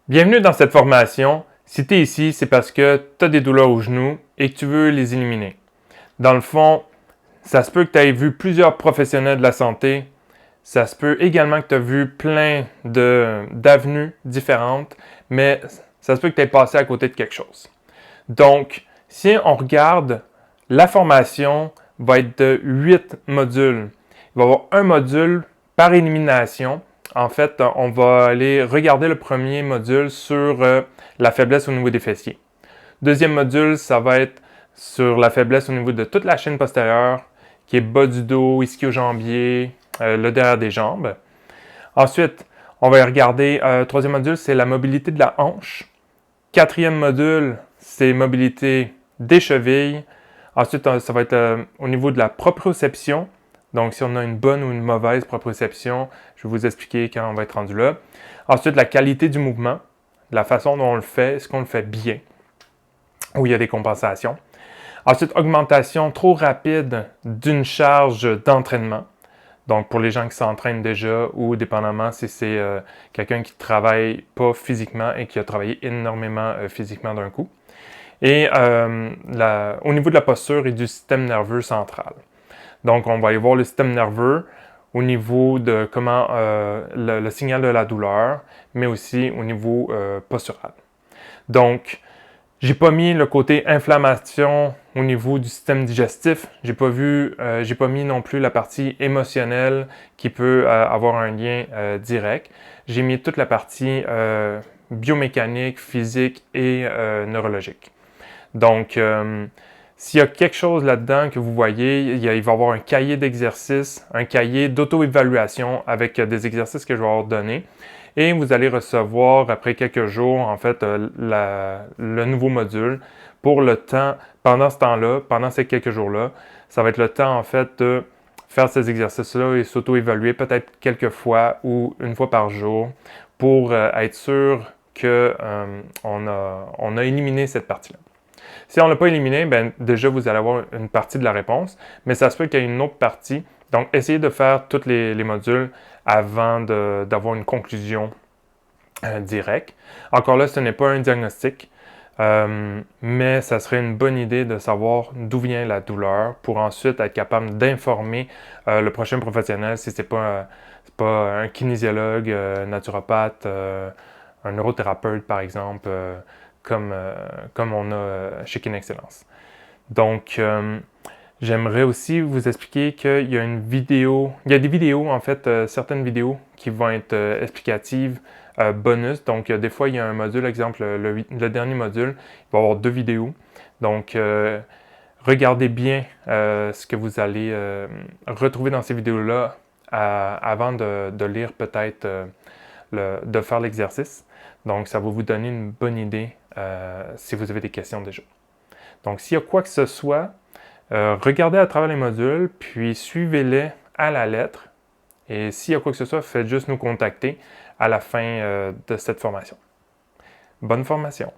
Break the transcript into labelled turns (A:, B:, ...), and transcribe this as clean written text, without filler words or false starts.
A: Bienvenue dans cette formation. Si tu es ici, c'est parce que tu as des douleurs aux genoux et que tu veux les éliminer. Dans le fond, ça se peut que tu aies vu plusieurs professionnels de la santé. Ça se peut également que tu as vu plein d'avenues différentes, mais ça se peut que tu aies passé à côté de quelque chose. Donc, si on regarde, la formation va être de 8 modules. Il va y avoir un module par élimination. En fait, on va aller regarder le premier module sur la faiblesse au niveau des fessiers. Deuxième module, ça va être sur la faiblesse au niveau de toute la chaîne postérieure, qui est bas du dos, ischio-jambier, le derrière des jambes. Ensuite, on va regarder, troisième module, c'est la mobilité de la hanche. Quatrième module, c'est mobilité des chevilles. Ensuite, ça va être au niveau de la proprioception. Donc, si on a une bonne ou une mauvaise proprioception, je vais vous expliquer quand on va être rendu là. Ensuite, la qualité du mouvement, la façon dont on le fait, est-ce qu'on le fait bien, ou il y a des compensations. Ensuite, augmentation trop rapide d'une charge d'entraînement. Donc, pour les gens qui s'entraînent déjà ou dépendamment si c'est quelqu'un qui ne travaille pas physiquement et qui a travaillé énormément physiquement d'un coup. Et au niveau de la posture et du système nerveux central. Donc, on va aller voir le système nerveux au niveau de comment le signal de la douleur, mais aussi au niveau postural. Donc, j'ai pas mis le côté inflammation au niveau du système digestif. J'ai pas mis non plus la partie émotionnelle qui peut avoir un lien direct. J'ai mis toute la partie biomécanique, physique et neurologique. Donc, s'il y a quelque chose là-dedans que vous voyez, il va y avoir un cahier d'exercices, un cahier d'auto-évaluation avec des exercices que je vais avoir donnés. Et vous allez recevoir après quelques jours, en fait, le nouveau module pour le temps, pendant ce temps-là, pendant ces quelques jours-là, ça va être le temps, en fait, de faire ces exercices-là et s'auto-évaluer peut-être quelques fois ou une fois par jour pour être sûr qu'on a éliminé cette partie-là. Si on ne l'a pas éliminé, bien, déjà, vous allez avoir une partie de la réponse, mais ça se peut qu'il y ait une autre partie. Donc, essayez de faire tous les modules avant d'avoir une conclusion directe. Encore là, ce n'est pas un diagnostic, mais ça serait une bonne idée de savoir d'où vient la douleur pour ensuite être capable d'informer le prochain professionnel si ce n'est pas un kinésiologue, naturopathe, un neurothérapeute, par exemple, comme on a chez KinExcellence. Donc, j'aimerais aussi vous expliquer qu'il y a il y a des vidéos, en fait, certaines vidéos qui vont être explicatives, bonus. Donc, des fois, il y a un module, exemple, le dernier module, il va y avoir 2 vidéos. Donc, regardez bien ce que vous allez retrouver dans ces vidéos-là avant de lire peut-être, de faire l'exercice. Donc, ça va vous donner une bonne idée si vous avez des questions déjà. Donc, s'il y a quoi que ce soit, regardez à travers les modules, puis suivez-les à la lettre. Et s'il y a quoi que ce soit, faites juste nous contacter à la fin de cette formation. Bonne formation!